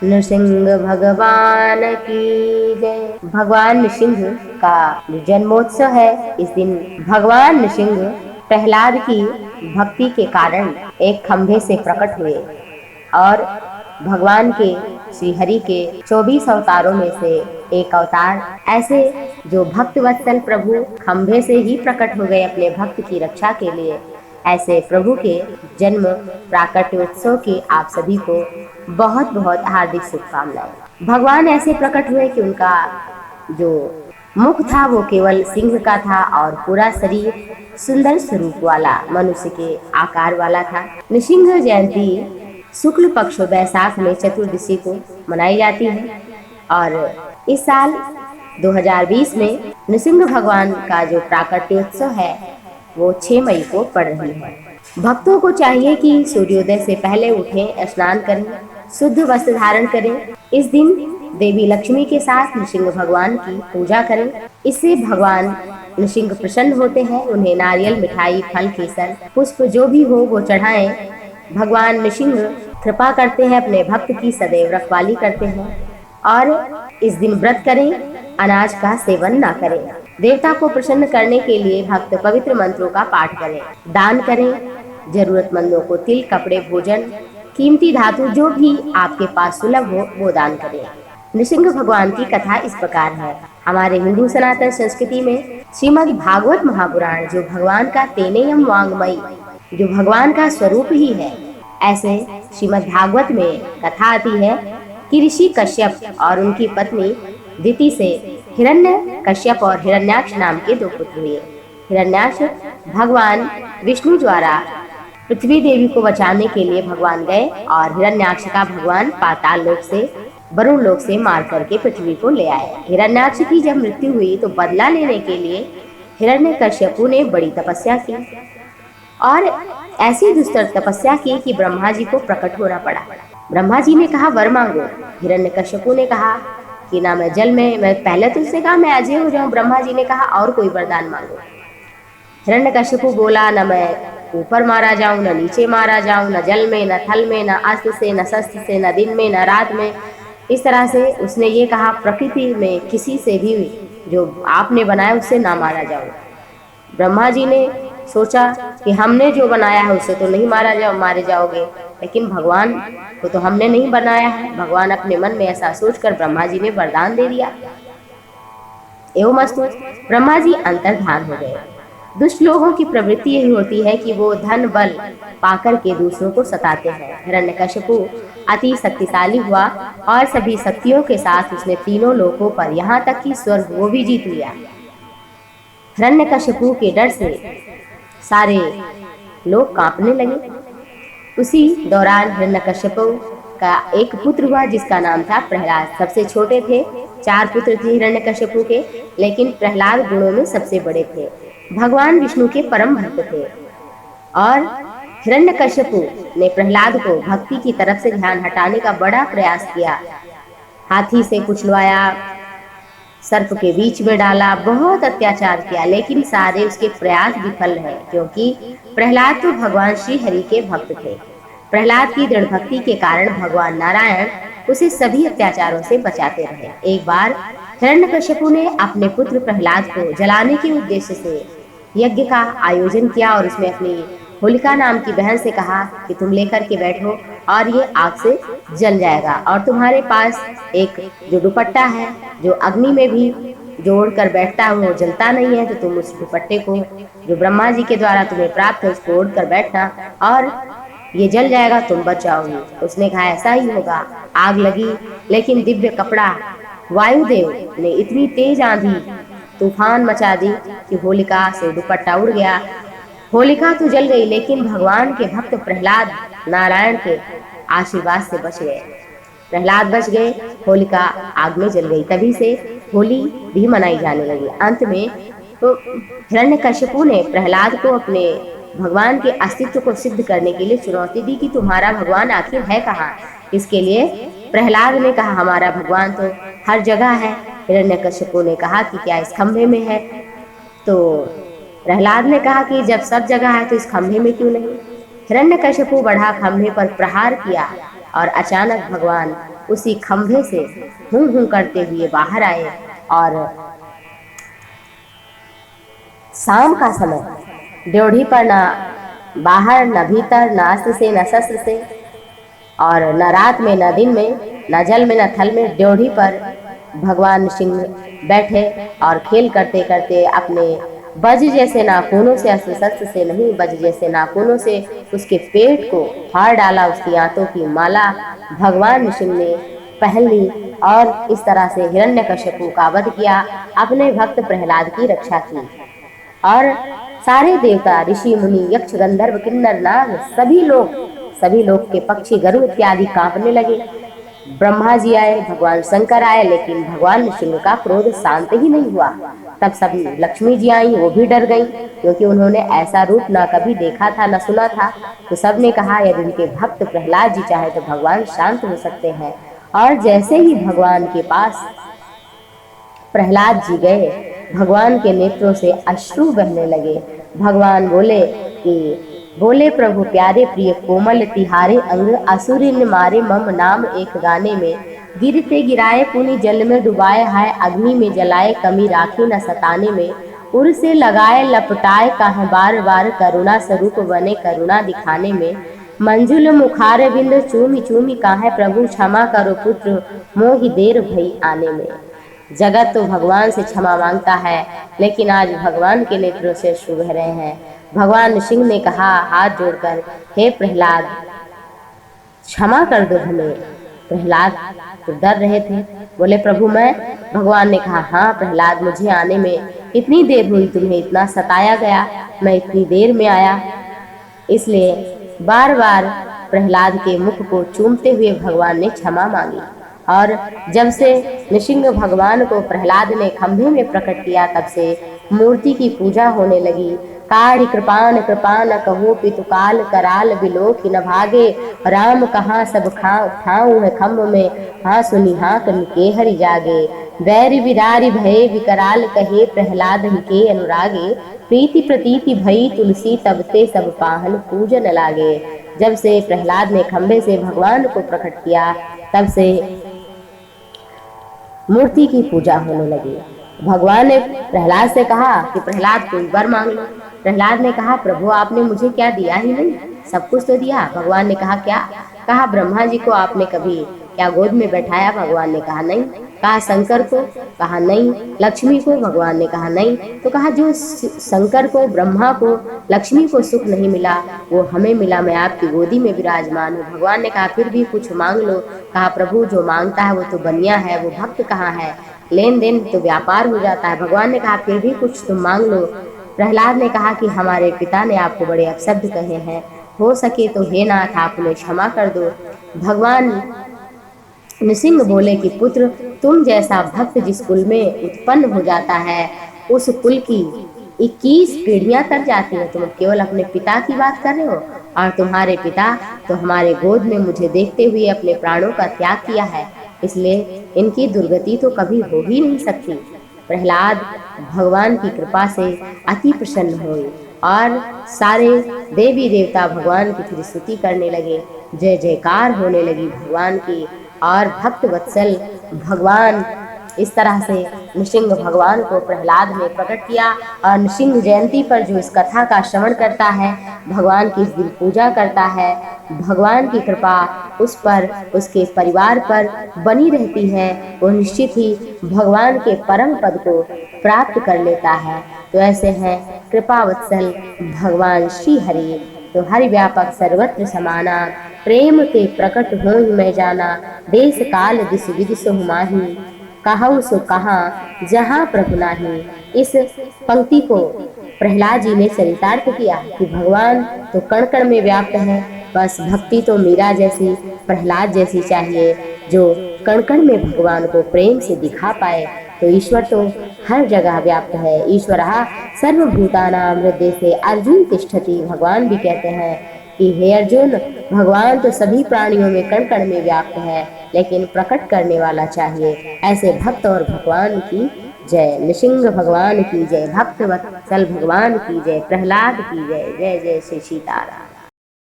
नृसिंह भगवान की जय। भगवान नृसिंह का जो जन्मोत्सव है, इस दिन भगवान नृसिंह प्रहलाद की भक्ति के कारण एक खंभे से प्रकट हुए और भगवान के श्री हरि के 24 अवतारों में से एक अवतार, ऐसे जो भक्त वत्सल प्रभु खंभे से ही प्रकट हो गए अपने भक्त की रक्षा के लिए। ऐसे प्रभु के जन्म प्राकट्योत्सव की आप सभी को बहुत बहुत हार्दिक शुभकामनाएं। भगवान ऐसे प्रकट हुए कि उनका जो मुख था वो केवल सिंह का था और पूरा शरीर सुंदर स्वरूप वाला मनुष्य के आकार वाला था। नृसिंह जयंती शुक्ल पक्ष बैसाख में चतुर्दशी को मनाई जाती है और इस साल 2020 में नृसिंह भगवान का जो प्राकट्योत्सव है वो 6 मई को पड़ रही है। भक्तों को चाहिए कि सूर्योदय से पहले उठें, स्नान करें, शुद्ध वस्त्र धारण करें। इस दिन देवी लक्ष्मी के साथ नृसिंह भगवान की पूजा करें। इससे भगवान नृसिंह प्रसन्न होते हैं। उन्हें नारियल, मिठाई, फल, केसर, पुष्प जो भी हो वो चढ़ाएं। भगवान नृसिंह कृपा करते हैं, अपने भक्त की सदैव रखवाली करते हैं और इस दिन व्रत करें, अनाज का सेवन ना करें। देवता को प्रसन्न करने के लिए भक्त पवित्र मंत्रों का पाठ करें, दान करें, जरूरतमंदों को तिल, कपड़े, भोजन, कीमती धातु जो भी आपके पास सुलभ हो वो दान करें। नृसिंह भगवान की कथा इस प्रकार है। हमारे हिंदू सनातन संस्कृति में श्रीमद् भागवत महापुराण जो भगवान का तेनेयम वांग्मयी, जो भगवान का स्वरूप ही है, ऐसे श्रीमद् भागवत में कथा आती है कि ऋषि कश्यप और उनकी पत्नी दिति से हिरण्य कश्यप और हिरण्याक्ष नाम के 2 पुत्र हुए। हिरण्याक्ष भगवान विष्णु द्वारा पृथ्वी देवी को बचाने के लिए भगवान गए और हिरण्याक्ष का भगवान पाताल लोक से, वरुण लोक से मार करके पृथ्वी को ले आए। हिरण्याक्ष की जब मृत्यु हुई तो बदला लेने के लिए हिरण्यकश्यपु ने बड़ी तपस्या की और ऐसी दुस्तर तपस्या की कि ब्रह्मा जी को प्रकट होना पड़ा। ब्रह्मा जी ने कहा वर मांगो। हिरण्यकश्यपु ने कहा कि ना मैं जल में, मैं पहले तो उसने कहा मैं अजय हो जाऊं। ब्रह्मा जी ने कहा और कोई वरदान मांगो। हिरण्यकश्यपु बोला न मैं ऊपर मारा जाऊं, न नीचे मारा जाऊं, न जल में, न थल में, न अस्त्र से, न शस्त्र से, न दिन में, न रात में। इस तरह से उसने ये कहा प्रकृति में किसी से भी जो आपने बनाया उससे ना मारा जाऊं। ब्रह्मा जी ने सोचा कि हमने जो बनाया है उससे तो नहीं मारे जाओगे, लेकिन भगवान को तो हमने नहीं बनाया है। भगवान अपने मन में ऐसा सोचकर ब्रह्मा जी ने वरदान दे दिया। एवमस्तु ब्रह्मा जी अंतर्धान हो गए। दुष्ट लोगों की प्रवृत्ति यही होती है कि वो धन बल पाकर के दूसरों को सताते हैं। हिरण्यकश्यपु अति शक्तिशाली हुआ और सभी शक्तियों के साथ उसने तीनों लोकों पर, यहाँ तक कि स्वर्ग वो भी जीत लिया। हिरण्यकश्यपु के डर से सारे लोग कांपने लगे। उसी दौरान हिरण्यकश्यपु का एक पुत्र हुआ जिसका नाम था प्रहलाद। सबसे छोटे थे, 4 पुत्र थे हिरण्यकश्यपु के, लेकिन प्रहलाद गुणों में सबसे बड़े थे। भगवान विष्णु के परम भक्त थे और हिरण्यकश्यपु ने प्रहलाद को भक्ति की तरफ से ध्यान हटाने का बड़ा प्रयास किया। हाथी से कुचलवाया, सर्प के बीच में डाला, बहुत अत्याचार किया, लेकिन सारे उसके प्रयास विफल रहे क्योंकि प्रहलाद तो भगवान श्री हरि के भक्त थे। प्रहलाद की दृढ़ भक्ति के कारण भगवान नारायण उसे सभी अत्याचारों से बचाते रहे। एक बार हिरण्यकश्यपु ने अपने पुत्र प्रहलाद को जलाने के उद्देश्य से यज्ञ का आयोजन किया और उसमें अपनी होलिका नाम की बहन से कहा कि तुम लेकर के बैठो और ये आग से जल जाएगा, और तुम्हारे पास एक जो दुपट्टा है जो अग्नि में भी जोड़ कर बैठता है वो जलता नहीं है, तो तुम उस दुपट्टे को जो ब्रह्मा जी के द्वारा तुम्हें प्राप्त है उसको ओढ़ कर बैठना और ये जल जाएगा, तुम बच जाओगी। उसने कहा ऐसा ही होगा। आग लगी, लेकिन दिव्य कपड़ा वायुदेव ने इतनी तेज आंधी तूफान मचा दी कि होलिका से दुपट्टा उड़ गया। होलिका तो जल गई, लेकिन भगवान के भक्त प्रहलाद नारायण के आशीर्वाद से बच गए। प्रहलाद बच गए, होलिका आग में जल गई। तभी से होली भी मनाई जाने लगी। अंत में तो हिरण्यकश्यपु ने प्रहलाद को अपने भगवान के अस्तित्व को सिद्ध करने के लिए चुनौती दी कि तुम्हारा भगवान आखिर है कहाँ। इसके लिए प्रहलाद ने कहा हमारा भगवान तो हर जगह है। हिरण्यकश्यपु ने कहा कि क्या इस खंभे में है, तो प्रहलाद ने कहा कि जब सब जगह है तो इस खंभे में क्यों नहीं। हिरण्यकश्यपु बढ़ा खंभे पर प्रहार किया और अचानक भगवान उसी खंभे से हूं हूं करते हुए बाहर आए और शाम का समय ड्योढ़ी पर ना बाहर न भीतर, न अस्त्र से न शस्त्र से, और न रात में न दिन में, न जल में न थल में, ड्योढ़ी पर भगवान सिंह बैठे और खेल करते करते अपने वज जैसे नाखूनों से, अस्त्र शस्त्र से नहीं, वज जैसे नाखूनों से उसके पेट को फाड़ डाला। उसकी आंतों की माला भगवान सिंह ने पहन ली और इस तरह से हिरण्यकश्यपु का वध किया, अपने भक्त प्रहलाद की रक्षा की। और सारे देवता, ऋषि मुनि, यक्ष, गंधर्व, किन्नर, नाग, सभी लोग के पक्षी, गरुड़ इत्यादि कांपने लगे। ब्रह्मा जी आए, भगवान शंकर आए, लेकिन भगवान नृसिंह का क्रोध शांत ही नहीं हुआ। तब सभी लक्ष्मी जी आई, वो भी डर गई, क्योंकि उन्होंने ऐसा रूप ना कभी देखा था न सुना था। तो सबने कहा यदि उनके भक्त प्रहलाद जी चाहे तो भगवान शांत हो सकते हैं। और जैसे ही भगवान के पास प्रहलाद जी गए, भगवान के नेत्रों से अश्रु बहने लगे। भगवान बोले कि बोले प्रभु प्यारे प्रिय कोमल तिहारे अंग, असुरी ने मारे मम नाम एक गाने में, गिरते गिराए पुनि जल में डुबाए, हाय अग्नि में जलाए कमी राखी न सताने में, उर से लगाए लपटाए कहाँ बार बार, करुणा स्वरूप बने करुणा दिखाने में, मंजुल मुखार बिंद चूमी चूमी काहे प्रभु क्षमा करो पुत्र, मोहि देर भई आने में। जगत तो भगवान से क्षमा मांगता है, लेकिन आज भगवान के नेत्रों से अश्रु बह रहे हैं। भगवान नृसिंह ने कहा हाथ जोड़कर, हे प्रहलाद क्षमा कर दो हमें। प्रहलाद तो डर रहे थे, बोले प्रभु मैं। भगवान ने कहा हाँ प्रहलाद, मुझे आने में इतनी देर हुई, तुम्हें इतना सताया गया, मैं इतनी देर में आया। इसलिए बार बार प्रहलाद के मुख को चूमते हुए भगवान ने क्षमा मांगी। और जब से नृसिंह भगवान को प्रहलाद ने खंभे में प्रकट किया, तब से मूर्ति की पूजा होने लगी। काढ़ कृपान कृपान कहो पितु काल, कराल बिलोक न भागे, राम कहाँ सब ठाऊं है खम्भ में, हाँ सुनी हाँ के हरि जागे, बैरि बिदारी भये विकराल कहे, प्रहलाद के अनुरागे, प्रीति प्रतीति भई तुलसी तबते सब पाहन पूजन लागे। जब से प्रहलाद ने खंभे से भगवान को प्रकट किया, तब से मूर्ति की पूजा होने लगी। भगवान ने प्रहलाद से कहा कि प्रहलाद कोई वर मांग लो। प्रहलाद ने कहा प्रभु आपने मुझे क्या दिया ही नहीं, सब कुछ तो दिया। भगवान ने कहा क्या? कहा ब्रह्मा जी को आपने कभी क्या गोद में बैठाया? भगवान ने कहा नहीं। कहा शंकर को? कहा नहीं। लक्ष्मी को? भगवान ने कहा नहीं। तो कहा जो शंकर को, ब्रह्मा को, लक्ष्मी को सुख नहीं मिला वो हमें मिला, मैं आपकी गोदी में विराजमान हूँ। भगवान ने कहा फिर भी कुछ मांग लो। कहा प्रभु जो मांगता है वो तो बनिया है, वो भक्त कहाँ है, लेन देन तो व्यापार हो जाता है। भगवान ने कहा फिर भी कुछ तुम मांग लो। प्रहलाद ने कहा कि हमारे पिता ने आपको बड़े अपशब्द कहे हैं, हो सके तो हे नाथ आप उन्हें क्षमा कर दो। भगवान नृसिंह बोले कि पुत्र तुम जैसा भक्त जिस कुल में उत्पन्न हो जाता है, उस कुल की 21 पीढ़ियां तक जाती है। तुम केवल अपने पिता की बात कर रहे हो, और तुम्हारे पिता तो हमारे गोद में मुझे देखते हुए अपने प्राणों का त्याग किया है, इसलिए इनकी दुर्गति तो कभी हो ही नहीं सकती। प्रहलाद भगवान की कृपा से अति प्रसन्न हुए और सारे देवी देवता भगवान की फिर स्तुति करने लगे, जय जयकार होने लगी भगवान की। और भक्त वत्सल भगवान इस तरह से नृसिंह भगवान को प्रहलाद ने प्रकट किया। और नृसिंह जयंती पर जो इस कथा का श्रवण करता है, भगवान की इस दिन पूजा करता है, भगवान की कृपा उस पर, उसके परिवार पर बनी रहती है, वो निश्चित ही भगवान के परम पद को प्राप्त कर लेता है। तो ऐसे हैं कृपा वत्सल भगवान श्री हरि। तो हरि व्यापक सर्वत्र समाना, प्रेम के प्रकट हों मैं जाना, देश काल दिस विदिश हुमाही, कहूँ सो कहाँ जहाँ प्रभु नाही। इस पंक्ति को प्रहलाद जी ने चरितार्थ किया कि भगवान तो कण कण में व्याप्त है, बस भक्ति तो मीरा जैसी, प्रहलाद जैसी चाहिए, जो कण कण में भगवान को प्रेम से दिखा पाए। तो ईश्वर तो हर जगह व्याप्त है। ईश्वरः सर्वभूतानां हृदय से अर्जुन तिष्ठति। भगवान भी कहते हैं कि हे अर्जुन, भगवान तो सभी प्राणियों में कण कण में व्याप्त है, लेकिन प्रकट करने वाला चाहिए। ऐसे भक्त और भगवान की जय। नृसिंह भगवान की जय, भक्त वत्सल भगवान की जय, प्रहलाद की जय। जय जय श्री सीताराम।